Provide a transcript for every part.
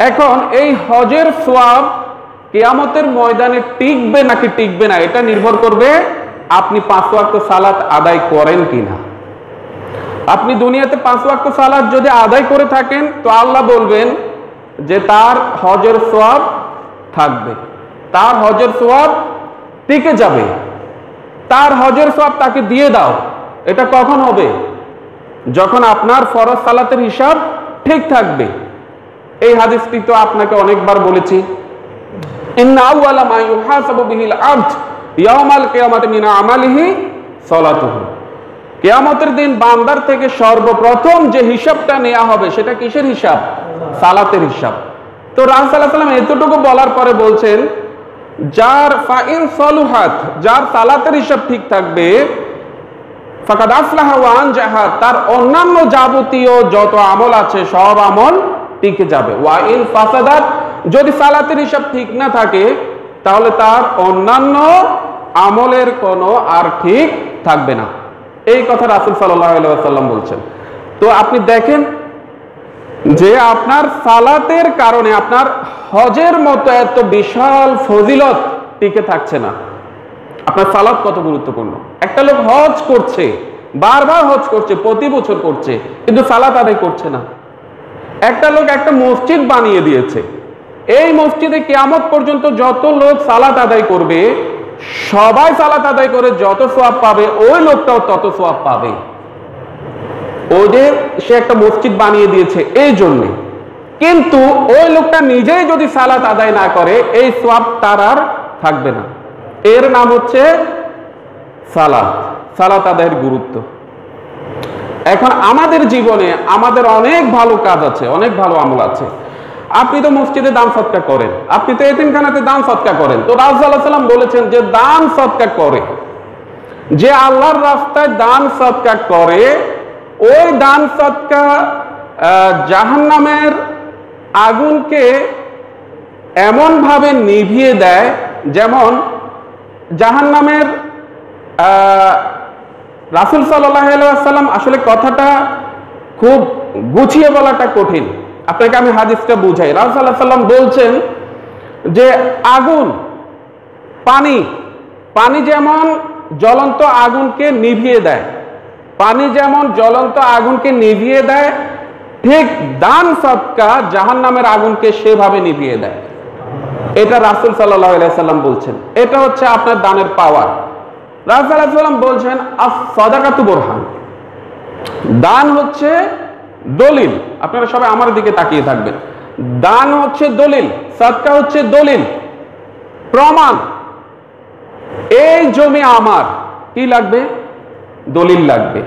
এখন এই হজের সওয়াব কিয়ামতের ময়দানে টিকবে নাকি টিকবে না, এটা নির্ভর করবে আপনি 5 ওয়াক্ত সালাত আদায় করেন কিনা। আপনি দুনিয়াতে 5 ওয়াক্ত সালাত যদি আদায় করে থাকেন তো আল্লাহ বলবেন যে তার হজের সওয়াব থাকবে, তার হজের সওয়াব টিকে যাবে, তার হজের সওয়াব তাকে দিয়ে দাও। এটা কখন হবে? যখন আপনার ফরজ সালাতের হিসাব ঠিক থাকবে। এই হাদিসটি তো আপনাকে অনেকবার বলেছি, ইন্না আউয়ালা মা ইউহাসাবু বিহিল আবদ ইয়াউমাল কিয়ামাতি মিন আমালিহি সালাতুহু। কিয়ামতের দিন বান্দার থেকে সর্বপ্রথম যে হিসাবটা নেওয়া হবে সেটা কিসের হিসাব? সালাতের হিসাব। তো রাসূল সাল্লাল্লাহু আলাইহি ওয়াসাল্লাম এতটুকু বলার পরে বলছেন, যার ফাইন সলুহাত, যার সালাতের হিসাব ঠিক থাকবে, ফাকাদ আফলাহা ওয়া আনজাহা, তার অন্যান্য যাবতীয় যত আমল আছে সব আমল টিকে যাবে। ওয়া ইন ফাসাদাত, যদি সালাতের হিসাব ঠিক না থাকে তাহলে তার অন্যান্য আমলের কোনো আর ঠিক থাকবে না। এই কথা রাসূল সাল্লাল্লাহু আলাইহি ওয়াসাল্লাম বলছেন। তো আপনি দেখেন যে আপনার সালাতের কারণে আপনার হজের মতো এত বিশাল ফজিলত টিকে থাকছে না। আপনার সালাত কত গুরুত্বপূর্ণ। একটা লোক হজ করছে, বারবার হজ করছে, প্রতি বছর করছে, কিন্তু সালাত আদায় করছে না। একটা লোক একটা মসজিদ বানিয়ে দিয়েছে, এই মসজিদে কিয়ামত পর্যন্ত যত লোক সালাত আদায় করবে, সবাই সালাত আদায় করে যত সওয়াব পাবে, ওই লোকটাও তত সওয়াব পাবে। ওই যে সে একটা মসজিদ বানিয়ে দিয়েছে এই জন্য, কিন্তু ওই লোকটা নিজেই যদি সালাত আদায় না করে এই সওয়াব তার আর থাকবে না। এর নাম হচ্ছে সালাত, সালাত আদায়ের গুরুত্ব। এখন আমাদের জীবনে আমাদের অনেক ভালো কাজ আছে, অনেক ভালো আমল আছে। আপনি তো মসজিদে দান সদকা করেন, আপনি তো এতিমখানাতে দান সদকা করেন। তো রাসূল সাল্লাল্লাহু আলাইহি ওয়াসাল্লাম বলেছেন যে দান সদকা করে, যে আল্লাহর রাস্তায় দান সদকা করে, ওই দান সদকা জাহান্নামের আগুনকে এমন ভাবে নিভিয়ে দেয়, যেমন জাহান্নামের রাসূল সাল্লাল্লাহু আলাইহি ওয়াসাল্লাম, আসলে কথাটা খুব গুছিয়ে বলাটা কঠিন, আপনাকে আমি হাদিসটা বুঝাই। রাসূল সাল্লাল্লাহু আলাইহি ওয়াসাল্লাম বলছেন যে আগুন, পানি যেমন জ্বলন্ত আগুনকে নিভিয়ে দেয়, পানি যেমন জ্বলন্ত আগুনকে নিভিয়ে দেয়, ঠিক দান সদকা জাহান্নামের আগুনকে সেভাবে নিভিয়ে দেয়। এটা রাসূল সাল্লাল্লাহু আলাইহি ওয়াসাল্লাম বলছেন। এটা হচ্ছে আপনার দানের পাওয়ার। রাসূল সাল্লাল্লাহু আলাইহি ওয়াসাল্লাম বলছেন আস-সাদাকাতু বুরহান, দান হচ্ছে দলিল। আপনারা সবাই আমার দিকে তাকিয়ে থাকবেন। দান হচ্ছে দলিল, সদকা হচ্ছে দলিল, প্রমাণ। এই জমি আমার, কি লাগবে? দলিল লাগবে।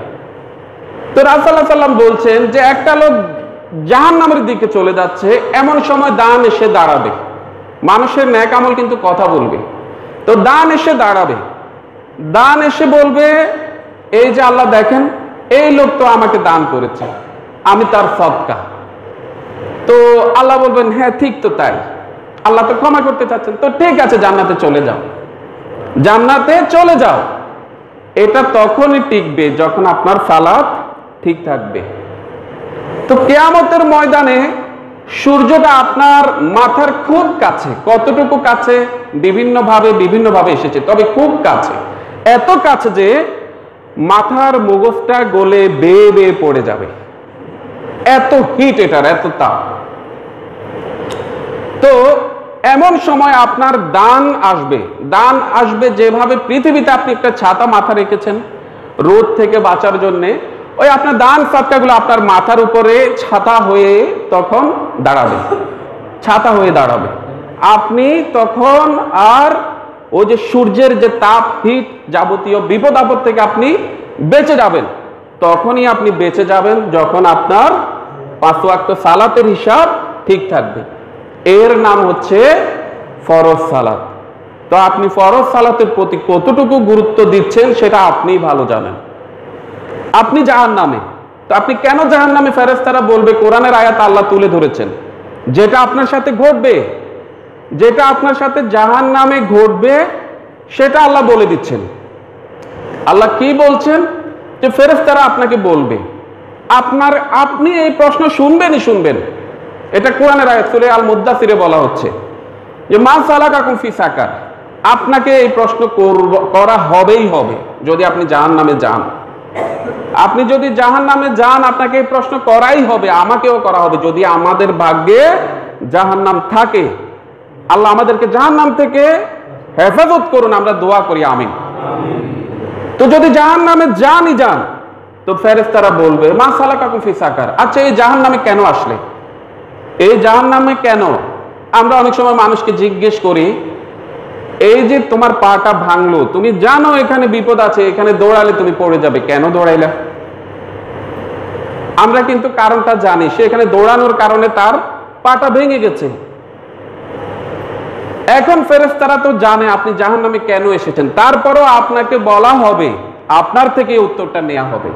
তো রাসূল সাল্লাল্লাহু আলাইহি ওয়াসাল্লাম বলছেন যে একটা লোক জাহান্নামের দিকে চলে যাচ্ছে, এমন সময় দান এসে দাঁড়াবে। মানুষের নেক আমল কিন্তু কথা বলবে। তো দান এসে দাঁড়াবে, দান এসে বলবে, এই যে আল্লাহ দেখেন, এই লোক তো আমাকে দান করেছে, আমি তার সদকা। তো আল্লাহ বলবেন, হ্যাঁ ঠিক তো তাই, আল্লাহ তো ক্ষমা করতে চাচ্ছেন, তো ঠিক আছে জান্নাতে চলে যাও, জান্নাতে চলে যাও। এটা তখনই টিকবে যখন আপনার সালাত ঠিক থাকবে। তো কিয়ামতের ময়দানে সূর্যটা আপনার মাথার খুব কাছে, কতটুকু কাছে বিভিন্নভাবে এসেছে, তবে খুব কাছে, এত কাছে যে মাথার মগজটা গলে বেয়ে বেয়ে পড়ে যাবে, এত হিট এটার, এত তাপ। তো এমন সময় আপনার দান আসবে যেভাবে পৃথিবীতে আপনি একটা ছাতা মাথা রেখেছেন রোদ থেকে বাঁচার জন্য, ওই আপনার দান সদকাগুলো আপনার মাথার উপরে ছাতা হয়ে তখন দাঁড়াবে, ছাতা হয়ে দাঁড়াবে। আপনি তখন আর ওই যে সূর্যের যে তাপ, হিট, যাবতীয় বিপদ আপদ থেকে আপনি বেঁচে যাবেন। তখনই আপনি বেঁচে যাবেন যখন আপনার 5 ওয়াক্ত সালাতের হিসাব ঠিক থাকবে। এর নাম হচ্ছে ফরজ সালাত। তো আপনি ফরজ সালাতের প্রতি কতটুকু গুরুত্ব দিচ্ছেন সেটা আপনিই ভালো জানেন। আপনি জাহান্নামে, তো আপনি কেন জাহান্নামে? ফেরেশতারা বলবে, কোরআনের আয়াত আল্লাহ তুলে ধরেছেন, যেটা আপনার সাথে ঘটবে, যেটা আপনার সাথে জাহান্নামে ঘটবে সেটা আল্লাহ বলে দিচ্ছেন। আল্লাহ কি বলছেন? যে ফেরেশতারা আপনাকে বলবে, আপনি এই প্রশ্ন শুনবেন, এটা কোরআনের আয়াত, সূরা আল মুদ্দাসিরে বলা হচ্ছে যে মা সালাকাকুম ফি সাকার, আপনাকে এই প্রশ্ন করা হবেই হবে যদি আপনি জাহান্নামে যান। আপনি যদি জাহান্নামে যান আপনাকে এই প্রশ্ন করাই হবে, আমাকেও করা হবে যদি আমাদের ভাগ্যে জাহান্নাম থাকে। আল্লাহ আমাদেরকে জাহান্নাম থেকে হেফাজত করুন, আমরা দোয়া করি আমিন। তো যদি জাহান্নামে যানই যান তো ফেরেশতারা বলবে মা সালাকাকুম ফি সাকার, আচ্ছা এই জাহান্নামে কেন আসলে, এই জাহান্নামে কেন? আমরা অনেক সময় মানুষকে জিজ্ঞেস করি এই যে তোমার পাটা ভাঙলো, তুমি জানো এখানে বিপদ আছে, এখানে দৌড়ালে তুমি পড়ে যাবে, কেন দৌড়াইলা? আমরা কিন্তু কারণটা জানি, সে এখানে দৌড়ানোর কারণে তার পাটা ভেঙে গেছে। এখন ফেরেশতারা তো জানে আপনি জাহান্নামে কেন এসেছেন, তারপরও আপনাকে বলা হবে, আপনার থেকে উত্তরটা নেওয়া হবে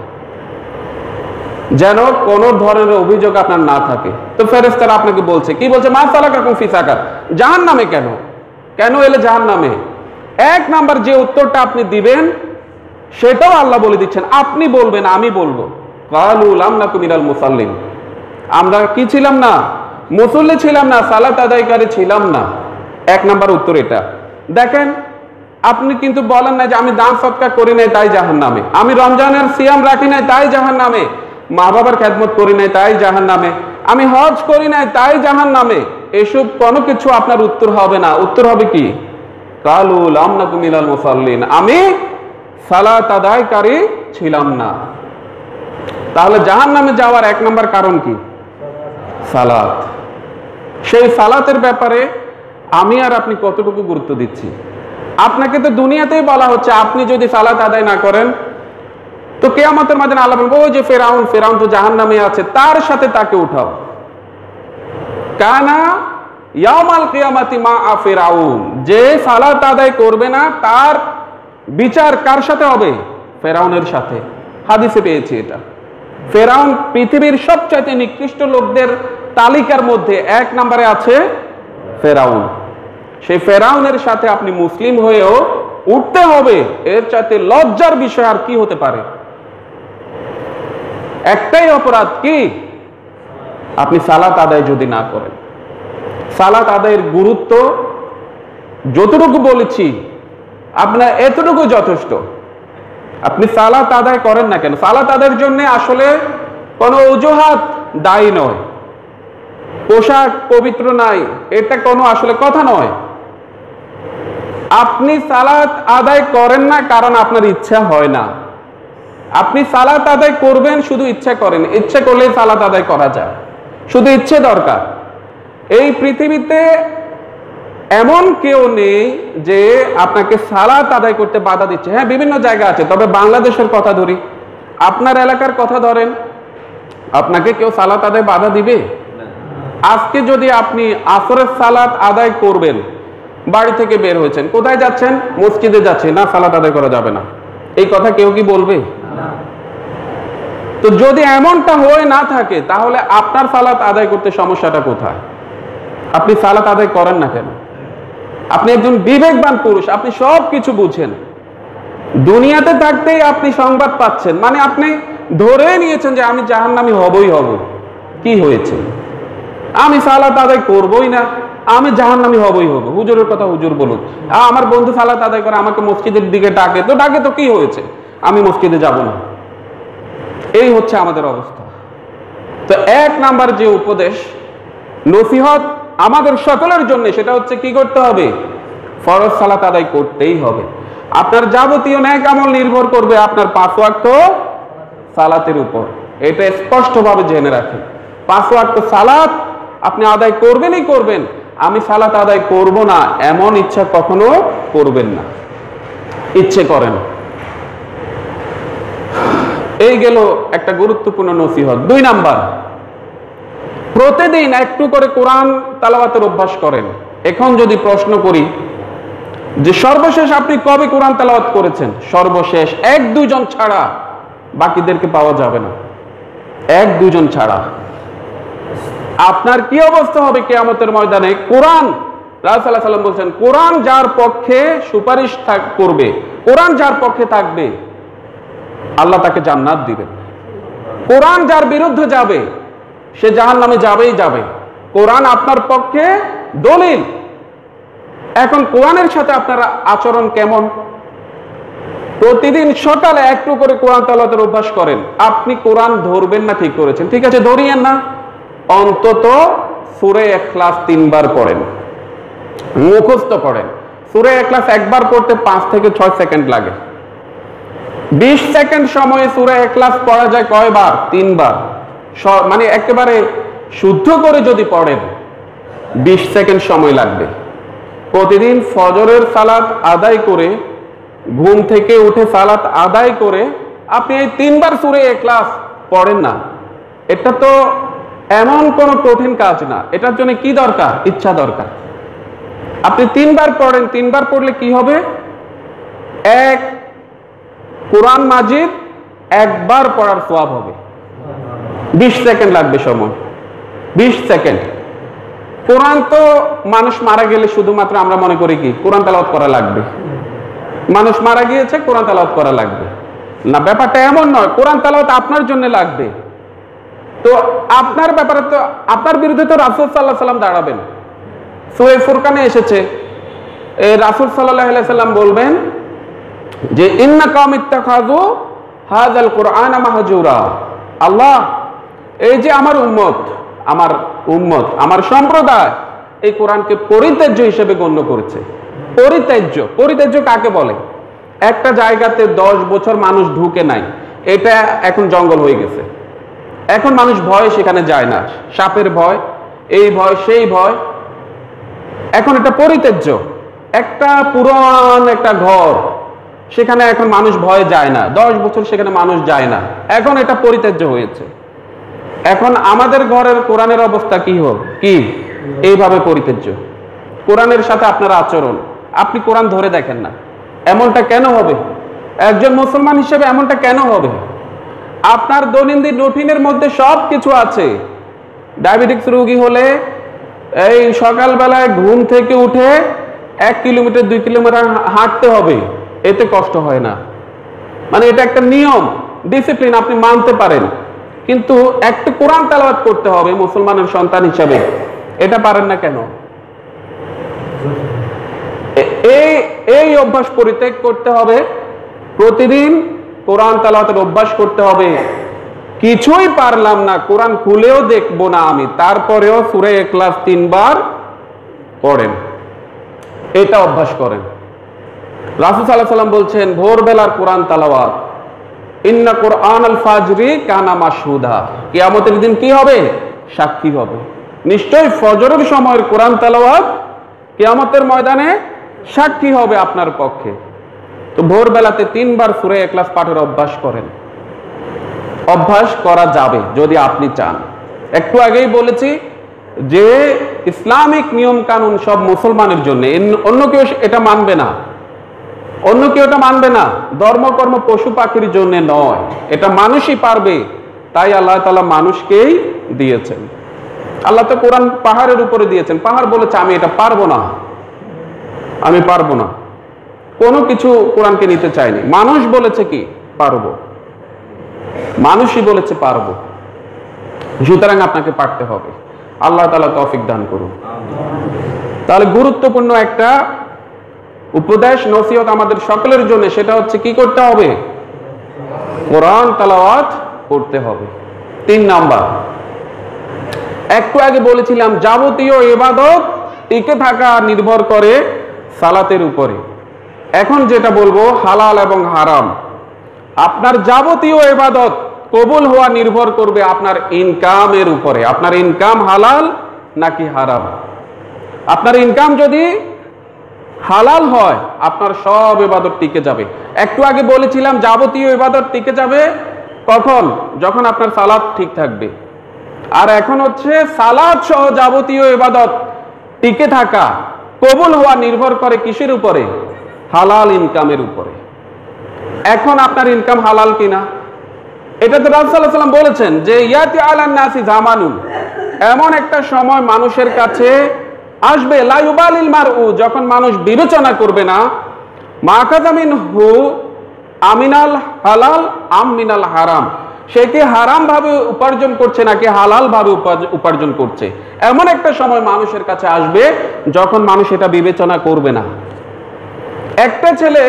যেন কোনো ধরনের অভিযোগ আপনার না থাকে। তো ফেরেশতারা আপনাকে বলছে, কি বলছে? মা সালাকাকুম ফি সাকার, জাহান্নামে কেন, কেন এলে জাহান্নামে? এক নাম্বার যে উত্তরটা আপনি দিবেন সেটাও আল্লাহ বলে দিচ্ছেন, আপনি বলবেন, আমি বলবো ক্বালু লাম নাকু মিনাল মুসাল্লিন, আমরা কি ছিলাম না? মুসল্লি ছিলাম না, সালাত আদায়কারী ছিলাম না। এক নাম্বার উত্তর এটা। দেখেন আপনি কিন্তু বলেন না যে আমি দান সদকা করি নাই তাই জাহান্নামে, আমি রমজানের সিয়াম রাখি নাই তাই জাহান্নামে, মা বাবার খেদমত করি নাই তাই জাহান্নামে, আমি হজ করি নাই তাই জাহান্নামে। এসব কোনো কিছু আপনার উত্তর হবে না। উত্তর হবে কি? ক্বালু লাম নাকু মিনাল মুসাল্লিন, আমি সালাত আদায়কারী ছিলাম না। তাহলে জাহান্নামে যাওয়ার এক নাম্বার কারণ কি? সালাত। সেই সালাতের ব্যাপারে আমি আর আপনি কতটুকু গুরুত্ব দিচ্ছি? আপনাকে তো দুনিয়াতেই বলা হচ্ছে আপনি যদি সালাত আদায় না করেন তো কিয়ামতের মাঠে আল্লাহ বলবে ওই যে ফেরাউন, ফেরাউন তো জাহান্নামে আছে, তার সাথে তাকে উঠাও। কানা ইয়াউমাল কিয়ামাতি মা ফিরাউন, যে সালাত আদায় করবে না তার বিচার কার সাথে হবে? ফেরাউনের সাথে। হাদিসে পেয়েছি এটা। ফেরাউন পৃথিবীর সবচাইতে নিকৃষ্ট লোকদের তালিকার মধ্যে এক নম্বরে আছে ফেরাউন। সেই ফেরাউনের সাথে আপনি মুসলিম হয়েও উঠতে হবে, এর চাইতে লজ্জার বিষয় আর কি হতে পারে? একটাই অপরাধ, কি? আপনি সালাত আদায় যদি না করেন। সালাত আদায়ের গুরুত্ব যতটুকু বলেছি আপনার এতটুকু যথেষ্ট। আপনি সালাত আদায় করেন না কেন? সালাত আদায়ের জন্য আসলে কোনো অজুহাত দায়ী নয়, পোশাক পবিত্র নাই, এটা কোনো আসলে কথা নয়। আপনি সালাত আদায় করেন না কারণ আপনার ইচ্ছা হয় না। আপনি সালাত আদায় করবেন শুধু ইচ্ছা করেন, ইচ্ছা করলেই সালাত আদায় করা যায়, শুধু ইচ্ছে দরকার। এই পৃথিবীতে এমন কেউ নেই যে আপনাকে সালাত আদায় করতে বাধা দিচ্ছে। হ্যাঁ, বিভিন্ন জায়গা আছে, তবে বাংলাদেশের কথা ধরি, আপনার এলাকার কথা ধরেন, আপনাকে কেউ সালাত আদায় বাধা দিবে? আজকে যদি আপনি আসরের সালাত আদায় করবেন, বাড়ি থেকে বের হয়েছেন, কোথায় যাচ্ছেন? মসজিদে যাচ্ছেন, না সালাত আদায় করা যাবে না, এই কথা কেউ কি বলবে? তো যদি এমনটা হয়ে না থাকে তাহলে আপনার সালাত আদায় করতে সমস্যাটা কোথায়? আপনি সালাত আদায় করেন না কেন? আপনি একজন বিবেকবান পুরুষ, আপনি সব কিছু বুঝেন, দুনিয়াতে থাকতেই আপনি সংবাদ পাচ্ছেন, মানে আপনি ধরে নিয়েছেন যে আমি জাহান্নামী হবই হব। কি হয়েছে? আমি সালাত আদায় করবই না, আমি জাহান্নামী হবই হব। হুজুরের কথা হুজুর বলুক, আমার বন্ধু সালাত আদায় করে আমাকে মসজিদের দিকে ডাকে, তো ডাকে তো কি হয়েছে, আমি মসজিদে যাব না। এই হচ্ছে আমাদের অবস্থা। তো এক নাম্বার যে উপদেশ নসিহত আমাদের সকলের জন্য, সেটা হচ্ছে কি করতে হবে? ফরজ সালাত আদায় করতেই হবে। আপনার যাবতীয় নেক আমল নির্ভর করবে আপনার 5 ওয়াক্ত সালাতের উপর। এটা স্পষ্টভাবে জেনে রাখেন। 5 ওয়াক্ত সালাত আপনি আদায় করবেনই করবেন। আমি সালাত আদায় করব না এমন ইচ্ছা কখনো করবেন না, ইচ্ছে করেন। এই গেল একটা গুরুত্বপূর্ণ নসিহত। 2 নাম্বার, প্রতিদিন একটু করে কোরআন তেলাওয়াতের অভ্যাস করেন। এখন যদি প্রশ্ন করি যে সর্বশেষ আপনি কবে কোরআন তেলাওয়াত করেছেন? সর্বশেষ 1-2 জন ছাড়া বাকিদেরকে পাওয়া যাবে না, 1-2 জন ছাড়া। আপনার কি অবস্থা হবে কিয়ামতের ময়দানে? কোরআন, রাসূলুল্লাহ সাল্লাল্লাহু আলাইহি ওয়াসাল্লাম বলেন, কোরআন যার পক্ষে সুপারিশ করবে, কোরআন যার পক্ষে থাকবে, আল্লাহ তাকে জান্নাত দিবেন। কোরআন যার বিরুদ্ধে যাবে সে জাহান্নামে যাবেই যাবে। কোরআন আপনার পক্ষে দলিল। এখন কোরআনের সাথে আপনার আচরণ কেমন? প্রতিদিন সকালে একটু করে কোরআন তেলাওয়াতের অভ্যাস করেন। আপনি কোরআন ধরবেন না, ঠিক করেছেন, ঠিক আছে, ধরিয়েন না, অন্তত সূরা ইখলাস 3 বার পড়েন, মুখস্থ করেন। সূরা ইখলাস একবার পড়তে 5 থেকে 6 সেকেন্ড লাগে। 20 সেকেন্ড সময়ে সূরা ইখলাস পড়া যায় কয়বার? 3 বার। মানে একেবারে শুদ্ধ করে যদি পড়েন 20 সেকেন্ড সময় লাগবে। প্রতিদিন ফজরের সালাত আদায় করে, ঘুম থেকে উঠে সালাত আদায় করে আপনি এই 3 বার সূরা ইখলাস পড়েন না, এটা তো এমন কোনো কঠিন কাজ না। এটার জন্য কি দরকার? ইচ্ছা দরকার। আপনি 3 বার পড়েন, 3 বার পড়লে কি হবে? এক কোরআন মাজিদ একবার পড়ার সওয়াব হবে। 20 সেকেন্ড লাগবে সময়, 20 সেকেন্ড। কোরআন তো মানুষ মারা গেলে শুধুমাত্র আমরা মনে করি কি কোরআন তেলাওয়াত করা লাগবে, মানুষ মারা গিয়েছে কোরআন তেলাওয়াত করা লাগবে না, ব্যাপারটা এমন নয়। কোরআন তেলাওয়াত আপনার জন্য লাগবে। তো আপনার ব্যাপারে তো আপনার বিরুদ্ধে তো রাসূল সাল্লাল্লাহু আলাইহি ওয়াসাল্লাম দাঁড়াবেন। সূরা ফুরকানে এসেছে, এই রাসূল সাল্লাল্লাহু আলাইহি ওয়াসাল্লাম বলবেন যে ইন্না কাওম ইত্তাখাযু হাযাল কুরআনা মাহজুরা। আল্লাহ এই যে আমার উম্মত, আমার সম্প্রদায় এই কোরআনকে পরিত্যাজ্য হিসেবে গণ্য করেছে। পরিত্যাজ্য কাকে বলে? একটা জায়গাতে 10 বছর মানুষ ঢুকে নাই, এটা এখন জঙ্গল হয়ে গেছে, এখন মানুষ ভয়ে সেখানে যায় না, সাপের ভয়, এই ভয় সেই ভয়, এখন এটা পরিত্যাজ্য। একটা পুরান একটা ঘর, সেখানে এখন মানুষ ভয়ে যায় না, 10 বছর সেখানে মানুষ যায় না, এখন এটা পরিত্যাজ্য হয়েছে। এখন আমাদের ঘরের কোরআনের অবস্থা কি হোক কি এইভাবে পরিত্যাজ্য। কোরআনের সাথে আপনার আচরণ, আপনি কোরআন ধরে দেখেন না, এমনটা কেন হবে? একজন মুসলমান হিসেবে এমনটা কেন হবে? আপনার দৈনন্দিন রুটিনের মধ্যে সব কিছু আছে। ডায়াবেটিক্স রোগী হলে এই সকালবেলায় ঘুম থেকে উঠে 1 কিলোমিটার 2 কিলোমিটার হাঁটতে হবে, এতে কষ্ট হয় না, মানে এটা একটা নিয়ম, ডিসিপ্লিন, আপনি মানতে পারেন। কিন্তু একটা কোরআন তেলাওয়াত করতে হবে মুসলমানের সন্তান হিসেবে, এটা পারেন না কেন? এই অভ্যাস পরিত্যাগ করতে হবে। প্রতিদিন কোরআন তেলাওয়াতের অভ্যাস করতে হবে। কিছুই পারলাম না, কোরআন খুলেও দেখবো না আমি, তারপরেও সূরা ইখলাস 3 বার পড়েন, এটা অভ্যাস করেন। রাসূল সাল্লাল্লাহু আলাইহি ওয়াসাল্লাম বলছেন ভোরবেলার কোরআন তেলাওয়াত, ইন্না কুরআনাল ফাজরি কানা মাশহুদা, কিয়ামতের দিন কি হবে? সাক্ষী হবে। নিশ্চয়ই ফজরের সময়ের কোরআন তেলাওয়াত কিয়ামতের ময়দানে সাক্ষী হবে আপনার পক্ষে। তো ভোরবেলাতে 3 বার সূরা ইখলাস পাঠের অভ্যাস করেন। অভ্যাস করা যাবে যদি আপনি চান। একটু আগেই বলেছি যে ইসলামিক নিয়ম কানুন সব মুসলমানের জন্য, অন্য কেউ এটা মানবে না, অন্য কেউ এটা মানবে না। ধর্মকর্ম পশু পাখির জন্য নয়, এটা মানুষই পারবে। তাই আল্লাহ তাআলা মানুষকেই দিয়েছেন। আল্লাহ তো কোরআন পাহাড়ের উপরে দিয়েছেন, পাহাড় বলেছে আমি এটা পারবো না, আমি পারবো না, কোনো কিছু কোরআনকে নিতে চায়নি। মানুষ বলেছে কি পারবো, মানুষই বলেছে পারবো, সুতরাং আপনাকে পারতে হবে। আল্লাহ তাআলা তৌফিক দান করুন। তাহলে গুরুত্বপূর্ণ একটা উপদেশ নসিহত আমাদের সকলের জন্য, সেটা হচ্ছে কি করতে হবে? কোরআন তেলাওয়াত করতে হবে। 3 নাম্বার, একটু আগে বলেছিলাম যাবতীয় ইবাদত টিকে থাকা নির্ভর করে সালাতের উপরে। এখন যেটা বলবো হালাল এবং হারাম, আপনার যাবতীয় ইবাদত কবুল হওয়া নির্ভর করবে আপনার ইনকামের উপরে। আপনার ইনকাম হালাল নাকি হারাম। আপনার ইনকাম যদি হালাল হয় আপনার সব ইবাদত টিকে যাবে। একটু আগে বলেছিলাম যাবতীয় ইবাদত টিকে যাবে কখন? যখন আপনার সালাত ঠিক থাকবে। আর এখন হচ্ছে সালাত সহ যাবতীয় ইবাদত টিকে থাকা, কবুল হওয়া নির্ভর করে কিসের উপরে? হালাল ইনকামের উপরে। এখন আপনার ইনকাম হালাল কিনা, এটা তো রাসূল সাল্লাল্লাহু আলাইহি ওয়াসাল্লাম বলেছেন যে ইয়াতি আলান নাসি জামানুন, এমন একটা সময় মানুষের কাছে আসবে লা ইউবালিল মারউ, যখন মানুষ বিবেচনা করবে না মা কাযা মিনহু আমিনাল হালাল আম মিনাল হারাম, সে কি হারাম ভাবে উপার্জন করছে নাকি হালাল ভাবে উপার্জন করছে। এমন একটা সময় মানুষের কাছে আসবে যখন মানুষ এটা বিবেচনা করবে না। একটা ছেলে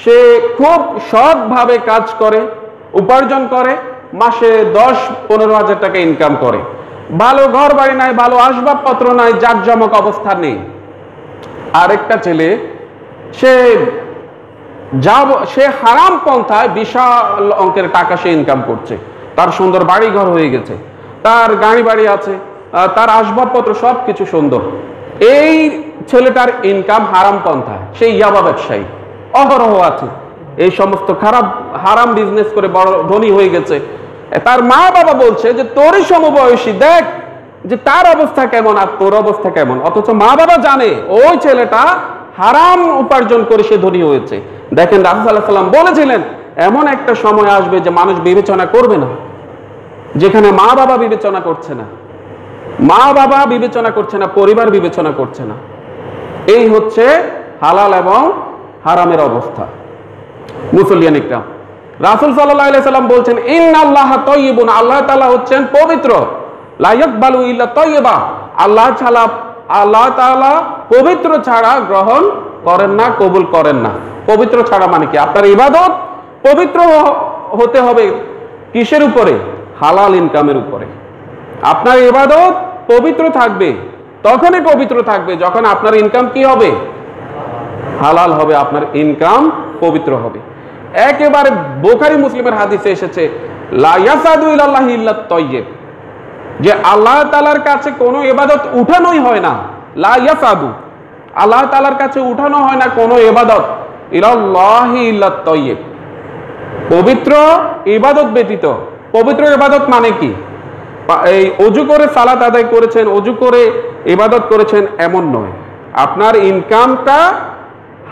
সে খুব সৎভাবে কাজ করে, উপার্জন করে, মাসে 10-15 হাজার টাকা ইনকাম করে, ভালো ঘর বাড়ি নাই, ভালো আসবাবপত্র নাই, জাঁকজমক অবস্থা নেই। আরেকটা ছেলে সে হারাম পন্থায় বিশাল অঙ্কের টাকা সে ইনকাম করছে, তার সুন্দর বাড়ি ঘর হয়ে গেছে, তার গাড়ি বাড়ি আছে, তার আসবাবপত্র সবকিছু সুন্দর। এই ছেলেটার ইনকাম হারাম পন্থায়, সে ইয়াবা ব্যবসায়ী, অহরহ আছে, এই সমস্ত খারাপ হারাম বিজনেস করে বড় ধনী হয়ে গেছে। তার মা বাবা বলছে যে তোরই সমবয়সী, দেখ যে তার অবস্থা কেমন আর তোর অবস্থা কেমন। অথচ মা বাবা জানে ওই ছেলেটা হারাম উপার্জন করে সে ধনী হয়েছে। দেখেন রাসূল সাল্লাল্লাহু আলাইহি ওয়াসাল্লাম বলেছিলেন এমন একটা সময় আসবে যে মানুষ বিবেচনা করবে না, যেখানে মা বাবা বিবেচনা করছে না, মা বাবা বিবেচনা করছে না, পরিবার বিবেচনা করছে না। এই হচ্ছে হালাল এবং হারামের অবস্থা। মুসলিয়ান ইকরাম, রাসূল সাল্লাল্লাহু আলাইহি সাল্লাম বলছেন ইন্নাল্লাহা তাইয়্যিবুন, আল্লাহ তাআলা হচ্ছেন পবিত্র, লা ইয়াকবালু ইল্লা তাইয়্যিবা, আল্লাহ তাআলা পবিত্র ছাড়া গ্রহণ করেন না, কবুল করেন না। পবিত্র ছাড়া মানে কি? আপনার ইবাদত পবিত্র হতে হবে কিসের উপরে? হালাল ইনকামের উপরে। আপনার ইবাদত পবিত্র থাকবে, তখনই পবিত্র থাকবে যখন আপনার ইনকাম কি হবে? হালাল হবে, আপনার ইনকাম পবিত্র হবে। একেবারে বুখারী মুসলিমের হাদিসে এসেছে লা ইয়াসাদু ইলাল্লাহি ইল্লা তাইয়্যিব, যে আল্লাহ তাআলার কাছে কোনো ইবাদত উঠানোই হয় না। লা ইয়াসাদু, আল্লাহ তাআলার কাছে উঠানো হয় না কোনো ইবাদত ইলাল্লাহি ইল্লা তাইয়্যিব, পবিত্র ইবাদত ব্যতীত। পবিত্র ইবাদত মানে কি? এই ওযু করে সালাত আদায় করেছেন, ওযু করে ইবাদত করেছেন এমন নয়। আপনার ইনকামটা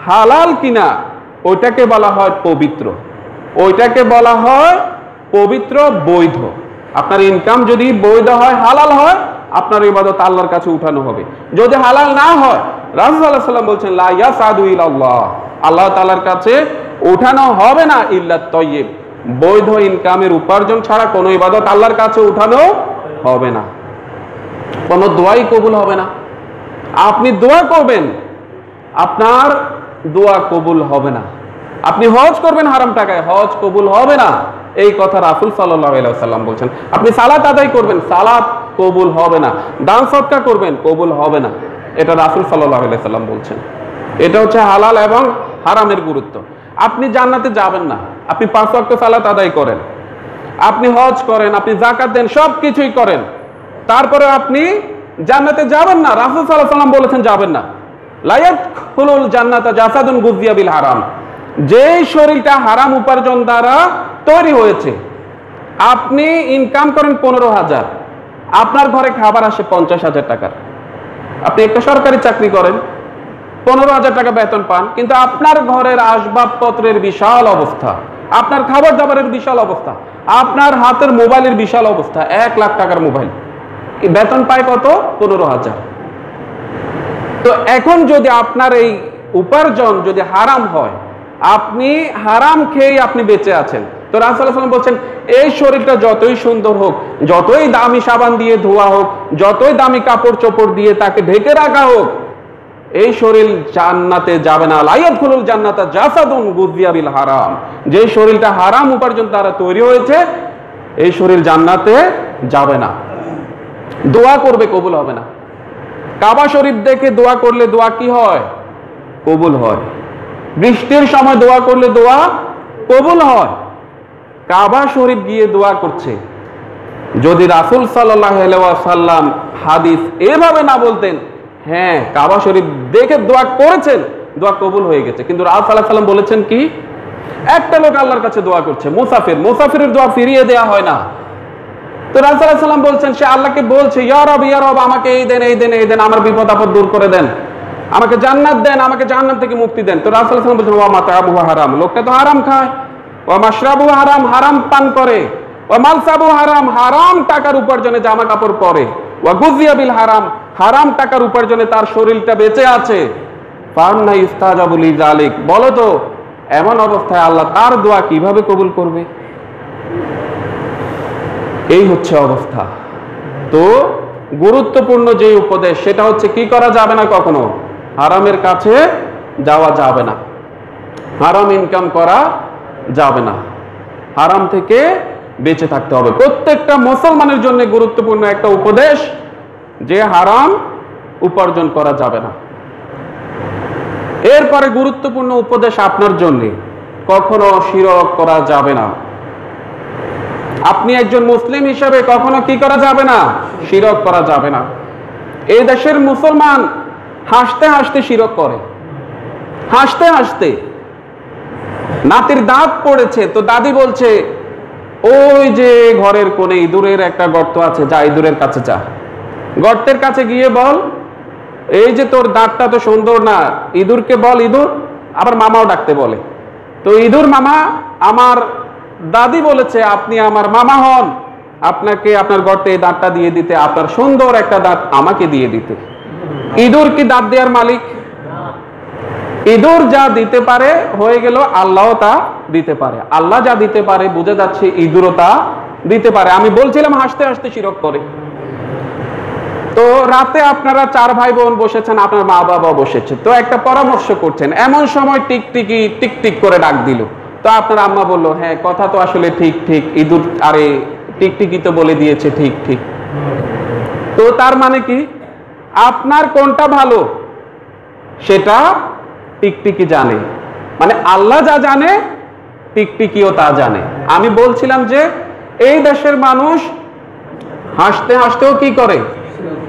হালাল কিনা ওইটাকে বলা হয় পবিত্র, ওইটাকে বলা হয় পবিত্র, বৈধ। আপনার ইনকাম যদি বৈধ হয়, হালাল হয়, আপনার ইবাদত আল্লাহর কাছে উঠানো হবে। যদি হালাল না হয়, রাসূল সাল্লাল্লাহু আলাইহি ওয়াসাল্লাম বলছেন লা ইয়াসাদু ইলাল্লাহ, আল্লাহ তাআলার কাছে উঠানো হবে না ইল্লা তাইয়্যিব, বৈধ ইনকামের উপার্জন ছাড়া কোনো ইবাদত আল্লাহর কাছে উঠানো হবে না, কোনো দোয়াই কবুল হবে না। আপনি দোয়া করবেন, আপনার দোয়া কবুল হবে না। আপনি হজ করবেন হারাম টাকায়, হজ কবুল হবে না, এই কথা রাসূল সাল্লাল্লাহু আলাইহি ওয়াসাল্লাম বলছেন। আপনি সালাত আদায় করবেন, সালাত কবুল হবে না। দান সদকা করবেন, কবুল হবে না, এটা রাসূল সাল্লাল্লাহু আলাইহি ওয়াসাল্লাম বলছেন। এটা হচ্ছে হালাল এবং হারামের গুরুত্ব। আপনি জান্নাতে যাবেন না, আপনি 5 ওয়াক্ত সালাত আদায় করেন, আপনি হজ করেন, আপনি যাকাত দেন, সব কিছুই করেন, তারপরে আপনি জান্নাতে যাবেন না। রাসূল সাল্লাল্লাহু আলাইহি ওয়াসাল্লাম বলেছেন যাবেন না। লা ইয়াদখুলুল জান্নাতা জাসাদুন গুযিয়া বিল হারাম, যেই শরীরটা হারাম উপার্জন দ্বারা তৈরি হয়েছে। আপনি ইনকাম করেন 15,000, আপনার ঘরে খাবার আসে 50,000 টাকার। আপনি একটা সরকারি চাকরি করেন, 15,000 টাকা বেতন পান, কিন্তু আপনার ঘরের আসবাবপত্রের বিশাল অবস্থা, আপনার খাবার দাবারের বিশাল অবস্থা, আপনার হাতের মোবাইলের বিশাল অবস্থা, 1 লাখ টাকার মোবাইল, বেতন পায় কত? 15,000। তো এখন যদি আপনার এই উপার্জন যদি হারাম হয়, আপনি হারাম খেয়ে আপনি বেঁচে আছেন, তো রাসূল সাল্লাল্লাহু আলাইহি ওয়াসাল্লাম বলছেন এই শরীরটা যতই সুন্দর হোক, যতই দামি সাবান দিয়ে ধোয়া হোক, যতই দামি কাপড় চোপড় দিয়ে তাকে ঢেকে রাখা হোক, এই শরীর জান্নাতে যাবে না। লা ইয়াদখুলুল জান্নাতা জাসাদুন গুযিয়া বিল হারাম, যে শরীরটা হারাম উপার্জন দ্বারা তৈরি হয়েছে, এই শরীর জান্নাতে যাবে না। দোয়া করবে, কবুল হবে না। কাবা শরীফ দেখে দোয়া করলে দোয়া কি হয়? কবুল হয়। বৃষ্টির সময় দোয়া করলে দোয়া কবুল হয়। কাবা শরীফ গিয়ে দোয়া করছে, যদি রাসূল সাল্লাল্লাহু আলাইহি ওয়াসাল্লাম হাদিস এভাবে না বলতেন, হ্যাঁ কাবা শরীফ দেখে দোয়া করেছেন, দোয়া কবুল হয়ে গেছে, কিন্তু রাসূল সাল্লাল্লাহু আলাইহি ওয়াসাল্লাম বলেছেন কি? একটা লোক আল্লাহর কাছে দোয়া করছে, মুসাফিরের দোয়া ফিরিয়ে দেয়া হয় না। তো রাসূল সাল্লাল্লাহু আলাইহি ওয়াসাল্লাম বলছেন, সে আল্লাহকে বলছে ইয়া রব, ইয়া রব, আমাকে এই দেন, এই দেন, এই দেন, আমার বিপদ আপদ দূর করে দেন, আমাকে জান্নাত দেন, আমাকে জাহান্নাম থেকে মুক্তি দেন। তো রাসূল সাল্লাল্লাহু আলাইহি ওয়াসাল্লাম বলছেন ওয়া মাতাবুহু হারাম, লোকটা তো হারাম খায়, ওয়া মাশরাবুহু হারাম, হারাম পান করে, ওয়া মালসাবুহু হারাম, হারাম টাকার উপার্জনে জামা কাপড় পরে, ওয়া গুযিয়া বিল হারাম, হারাম টাকার উপার্জনে তার শরীরটা বেঁচে আছে। ফান্না ইস্তাজাবু লিযালিক, বলো তো এমন অবস্থায় আল্লাহ তার দোয়া কিভাবে কবুল করবে? এই হচ্ছে অবস্থা। তো গুরুত্বপূর্ণ যে উপদেশ সেটা হচ্ছে কি করা যাবে না, কখনো হারামের কাছে যাওয়া যাবে না, হারাম ইনকাম করা যাবে না, হারাম থেকে বেঁচে থাকতে হবে। প্রত্যেকটা মুসলমানের জন্য গুরুত্বপূর্ণ একটা উপদেশ যে হারাম উপার্জন করা যাবে না। এরপরে গুরুত্বপূর্ণ উপদেশ আপনার জন্য, কখনো শিরক করা যাবে না। আপনি একজন মুসলিম হিসেবে কখনো কি করা যাবে না, শিরক করা যাবে না। এই দেশের মুসলমান হাসতে হাসতে শিরক করে, হাসতে হাসতে। নাতির দাঁত পড়েছে তো দাদি বলছে ওই যে ঘরের কোণে ইঁদুরের একটা গর্ত আছে, যা ইঁদুরের কাছে যা, গর্তের কাছে গিয়ে বল এই যে তোর দাঁতটা তো সুন্দর না, ইঁদুরকে বল ইঁদুর। আবার মামাও ডাকতে বলে, তো ইঁদুর মামা, আমার দাদি বলেছে আপনি আমার মামা হন, আপনাকে আপনার গর্তে এই দাঁতটা দিয়ে দিতে, আপনার সুন্দর একটা দাঁত আমাকে দিয়ে দিতে। ইঁদুর কি দাঁত দেওয়ার মালিক? ইঁদুর যা দিতে পারে হয়ে গেল, আল্লাহ তা দিতে পারে। আল্লাহ যা দিতে পারে বুঝে যাচ্ছে ইঁদুরও তা দিতে পারে। আমি বলছিলাম হাসতে হাসতে শিরক করে। তো রাতে আপনারা 4 ভাই বোন বসেছেন, আপনার মা বাবা বসেছে, তো একটা পরামর্শ করছেন, এমন সময় টিকটিকি টিকটিক করে ডাক দিল। তো আপনার আম্মা বললো হ্যাঁ কথা তো আসলে ঠিক ঠিক, ইঁদুর আরে টিকটিকি তো বলে দিয়েছে ঠিক ঠিক। তো তার মানে কি, আপনার কোনটা ভালো সেটা টিকটিকি জানে, মানে আল্লাহ যা জানে টিকটিকিও তা জানে। আমি বলছিলাম যে এই দেশের মানুষ হাসতে হাসতেও কি করে,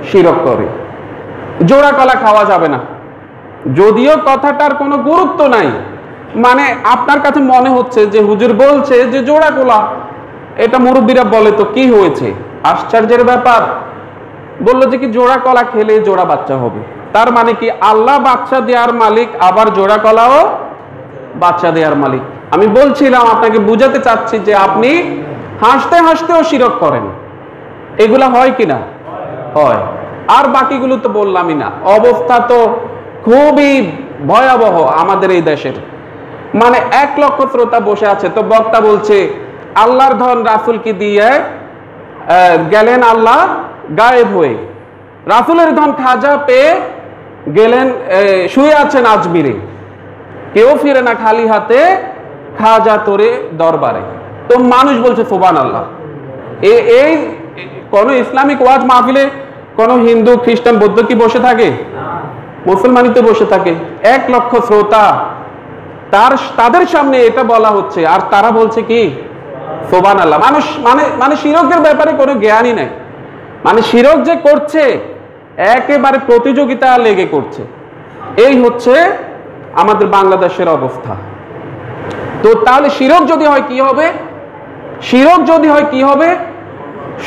শিরক করে। জোড়া কলা খাওয়া যাবে না, যদিও কথাটার কোনো গুরুত্ব নাই, মানে আপনার কাছে মনে হচ্ছে যে হুজুর বলছে যে জোড়া কলা, এটা মুরব্বীরা বলে তো কি হয়েছে, আশ্চর্যের ব্যাপার। বললো যে কি জোড়া কলা খেলে জোড়া বাচ্চা হবে, তার মানে কি আল্লাহ বাচ্চা দেওয়ার মালিক, আবার জোড়া কলাও বাচ্চা দেওয়ার মালিক। আমি বলছিলাম আপনাকে বুঝাতে চাচ্ছি যে আপনি হাসতে হাসতেও শিরক করেন, এগুলা হয় কিনা? হয়। আর বাকিগুলো তো বললামই না। অবস্থা তো খুবই ভয়াবহ আমাদের এই দেশের। মানে 1 লক্ষ শ্রোতা বসে আছে, তো বক্তা বলছে আল্লাহর ধন রাসূলকে দিয়ে গেলেন আল্লাহ গায়েব হয়ে, রাসূলের ধন খাজা পেয়ে গেলেন, শুয়ে আছেন আজমিরে, কেউ ফিরে না খালি হাতে, খাজা তোরে দরবারে। তো মানুষ বলছে সুবহানাল্লাহ। এই কোন ইসলামিক ওয়াজ মাহফিলে কোন হিন্দু খ্রিস্টান বৌদ্ধ কি বসে থাকে? মুসলমানই তো বসে থাকে। 1 লক্ষ শ্রোতা, তাদের সামনে এটা বলা হচ্ছে, আর তারা বলছে কি সুবহানাল্লাহ। মানুষ মানে শিরকের ব্যাপারে কোনো জ্ঞানই নাই, মানে শিরক যে করছে একেবারে প্রতিযোগিতা লেগে করছে। এই হচ্ছে আমাদের বাংলাদেশের অবস্থা। তো তাহলে শিরক যদি হয় কি হবে? শিরক যদি হয় কি হবে?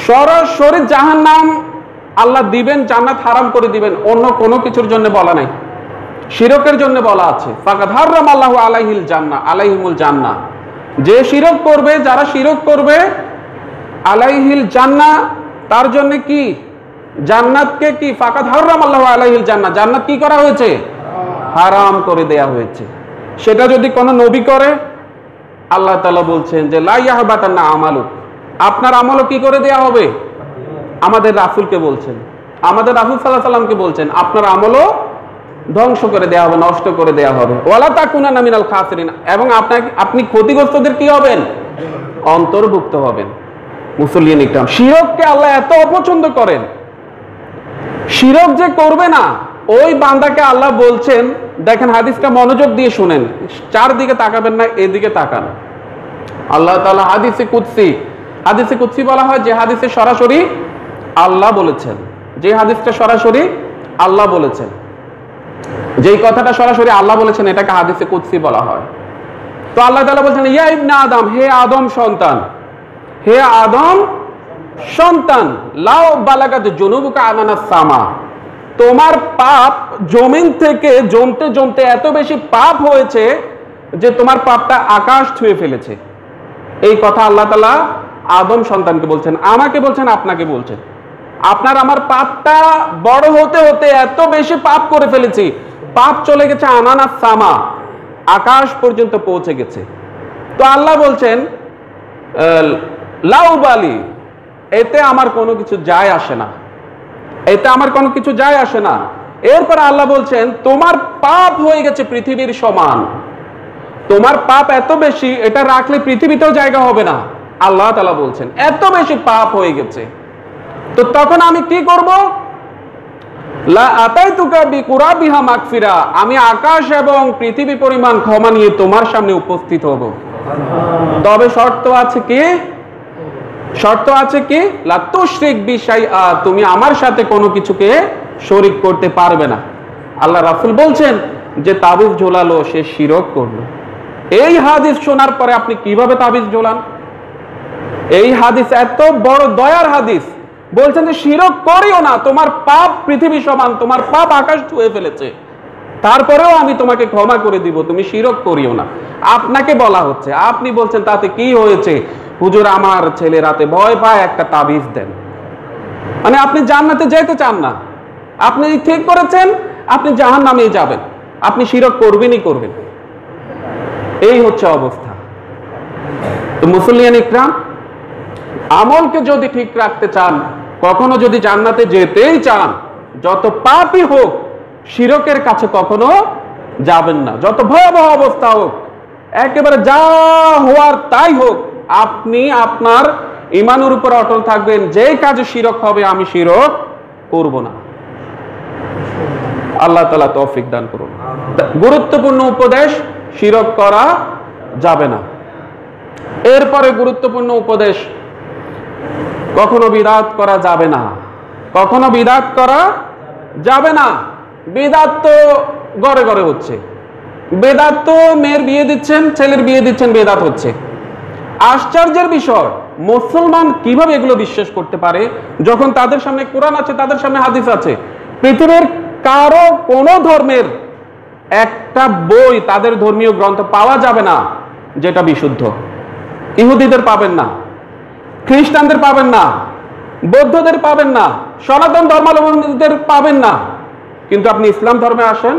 সরাসরি জাহান্নাম আল্লাহ দিবেন, জান্নাত হারাম করে দিবেন, অন্য কোনো কিছুর জন্য বলা নাই, শিরকের জন্য বলা আছে। ফাকাদ হারামাল্লাহু আলাইহিল জান্নাহ, আলাইহিমুল জান্নাহ। যে শিরক করবে, যারা শিরক করবে, আলাইহিল জান্নাহ, তার জন্য কি জান্নাতকে কি ফাকাদ হারামাল্লাহু আলাইহিল জান্নাহ, জান্নাত কি করা হয়েছে? হারাম করে দেয়া হয়েছে। সেটা যদি কোনো নবী করে, আল্লাহ তাআলা বলছেন যে লা ইয়াহবাতান্না আমালু, আপনার আমলও কি করে দেয়া হবে? আমাদের রাসূলকে বলছেন, আমাদের রাসূল সাল্লাল্লাহু আলাইহি সাল্লামকে বলছেন আপনার আমলও ধ্বংস করে দেয়া হবে, নষ্ট করে দেয়া হবে। ওয়ালা তাকুনান্না মিনাল খাসিরিন, এবং আপনি ক্ষতিগ্রস্তদের কি হবেন? অন্তর্ভুক্ত হবেন। মুসলিম ইকরাম, শিরককে আল্লাহ এত অপছন্দ করেন, শিরক যে করবে না ওই বান্দাকে আল্লাহ বলছেন, দেখেন হাদিসটা মনোযোগ দিয়ে শুনেন, চারদিকে তাকাবেন না, এদিকে তাকান। আল্লাহ তাআলা হাদিসে কুদসি বলা হয় যে হাদিসে সরাসরি আল্লাহ বলেছেন, যে হাদিসটা সরাসরি আল্লাহ বলেছেন, যেই কথাটা সরাসরি আল্লাহ বলেছেন এটাকে হাদিসে কুদসি বলা হয়। তো আল্লাহ তাআলা বলেছেন ইয়া ইবনে আদম, হে আদম সন্তান, হে আদম সন্তান, লাউ বালাগাত জুনুবুকা আনানাস সামা, তোমার পাপ জমিন থেকে জমতে জমতে এত বেশি পাপ হয়েছে যে তোমার পাপটা আকাশ ছুঁয়ে ফেলেছে। এই কথা আল্লাহ তাআলা আদম সন্তানকে বলছেন, আমাকে বলছেন, আপনাকে বলছেন। আপনার আমার পাপটা বড় হতে হতে এত বেশি পাপ করে ফেলেছি, পাপ চলে গেছে আনানাস সামা, আকাশ পর্যন্ত পৌঁছে গেছে। তো আল্লাহ বলছেন লাউবালি, এতে আমার কোনো কিছু যায় আসে না, এতে আমার কোনো কিছু যায় আসে না। এরপর আল্লাহ বলছেন তোমার পাপ হয়ে গেছে পৃথিবীর সমান, তোমার পাপ এত বেশি এটা রাখলে পৃথিবীতেও জায়গা হবে না। আল্লাহ তাআলা বলছেন এত বেশি পাপ হয়ে গেছে, তো তখন আমি কি করব? লা আতাইতুকা বিকুরাবিহা মাগফিরা, আমি আকাশ এবং পৃথিবী পরিমাণ ক্ষমা নিয়ে তোমার সামনে উপস্থিত হব। তবে শর্ত আছে কি? শর্ত আছে কি? লা তুশরিক বি শাইআ, তুমি আমার সাথে কোনো কিছুকে শরীক করতে পারবে না। আল্লাহ রাসূল বলছেন যে তাবিজ ঝোলালো সে শিরক করলো। এই হাদিস শোনার পরে আপনি কিভাবে তাবিজ ঝোলান? এই হাদিস এত বড় দয়ার হাদিস, বলছেন যে শিরক করিও না, তোমার পাপ পৃথিবী সমান, তোমার পাপ আকাশ ছুঁয়ে ফেলেছে, তারপরেও আমি তোমাকে ক্ষমা করে দিব, তুমি শিরক করিও না। আপনাকে বলা হচ্ছে, আপনি বলছেন তাতে কি হয়েছে? হুজুর আমার ছেলে রাতে ভয় পায়, একটা তাবিজ দেন। মানে আপনি জান্নাতে যেতে চান না, আপনি ঠিক করেছেন আপনি জাহান্নামে যাবেন, আপনি শিরক করবেনই করবেন। এই হচ্ছে অবস্থা। তো মুসলিয়ান ইকরাম, আমলকে যদি ঠিক রাখতে চান, কখনো যদি জান্নাতে যেতেই চান, যত পাপই হোক শিরকের কাছে কখনো যাবেন না। যত ভয়াবহ অবস্থা হোক, একেবারে যা হওয়ার তাই হোক, আপনি আপনার ঈমানের উপর অটল থাকবেন, যে কাজে শিরক হবে আমি শিরক করব না। আল্লাহ তাআলা তৌফিক দান করুন। গুরুত্বপূর্ণ উপদেশ, শিরক করা যাবে না। এরপরে গুরুত্বপূর্ণ উপদেশ, কখনো বিদআত করা যাবে না, কখনো বিদআত করা যাবে না। বিদআত তো ঘরে ঘরে হচ্ছে, বেদাত তো মেয়ের বিয়ে দিচ্ছেন, ছেলের বিয়ে দিচ্ছেন, বেদাত হচ্ছে। আশ্চর্যের বিষয়, মুসলমান কিভাবে এগুলো বিশ্বাস করতে পারে যখন তাদের সামনে কোরআন আছে, তাদের সামনে হাদিস আছে। পৃথিবীর কারো কোনো ধর্মের একটা বই, তাদের ধর্মীয় গ্রন্থ পাওয়া যাবে না যেটা বিশুদ্ধ। ইহুদিদের পাবেন না, খ্রিস্টানদের পাবেন না, বৌদ্ধদের পাবেন না, সনাতন ধর্মাবলম্বীদের পাবেন না। কিন্তু আপনি ইসলাম ধর্মে আসেন,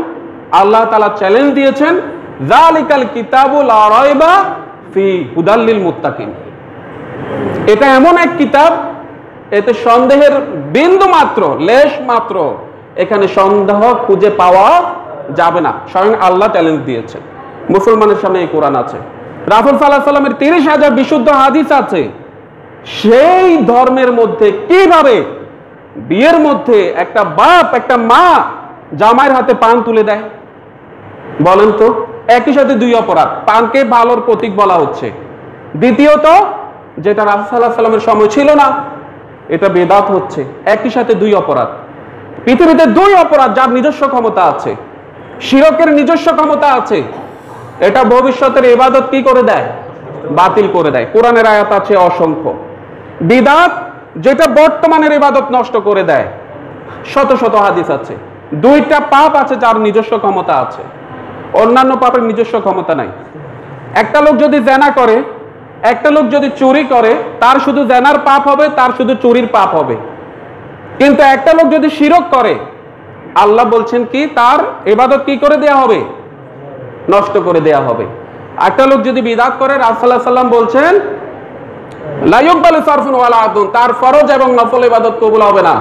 আল্লাহ তাআলা চ্যালেঞ্জ দিয়েছেন, যালিকাল কিতাবু লা রাইবা ফি হুদাল লিল মুত্তাকিন। এটা এমন এক কিতাব, এতে সন্দেহের বিন্দু মাত্র, লেশ মাত্র এখানে সন্দেহ খুঁজে পাওয়া যাবে না। স্বয়ং আল্লাহ চ্যালেঞ্জ দিয়েছেন। মুসলমানের সামনে এই কোরআন আছে, রাসূল সাল্লাল্লাহু আলাইহি ওয়াসাল্লামের 30,000 বিশুদ্ধ হাদিস আছে। সেই ধর্মের মধ্যে কিভাবে বিয়ের মধ্যে একটা বাপ একটা মা জামাইয়ের হাতে পান তুলে দেয়? বলেন তো, একই সাথে দুই অপরাধ। পানকে ভালোর প্রতীক বলা হচ্ছে, দ্বিতীয়ত যেটা রাসূল সাল্লাল্লাহু আলাইহি ওয়াসাল্লামের সময় ছিল না, এটা বেদাত হচ্ছে। একই সাথে দুই অপরাধ। পৃথিবীতে দুই অপরাধ যার নিজস্ব ক্ষমতা আছে, শিরকের নিজস্ব ক্ষমতা আছে। এটা ভবিষ্যতের ইবাদত কি করে দেয়? বাতিল করে দেয়। কোরআনের আয়াত আছে অসংখ্য। বিদআত যেটা বর্তমানের ইবাদত নষ্ট করে দেয়, শত শত হাদিস আছে। দুইটা পাপ আছে যার নিজস্ব ক্ষমতা আছে, অন্যান্য পাপের নিজস্ব ক্ষমতা নাই। একটা লোক যদি জেনা করে, একটা লোক যদি চুরি করে, তার শুধু জেনার পাপ হবে, তার শুধু চুরির পাপ হবে। কিন্তু একটা লোক যদি শিরক করে, আল্লাহ বলছেন কি তার ইবাদত কি করে দেয়া হবে? নষ্ট করে দেয়া হবে। একটা লোক যদি বিদআত করে, রাসূল সাল্লাল্লাহু আলাইহি ওয়াসাল্লাম বলছেন লা ইউকবালু সারফুন ওয়ালা আদুন, তার ফরজ এবং নফল ইবাদত কবুল হবে না।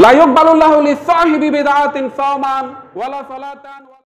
লা ইউকবালুল্লাহু লিসাহিবি বিদআতিন সাওমান ওয়ালা সালাতান।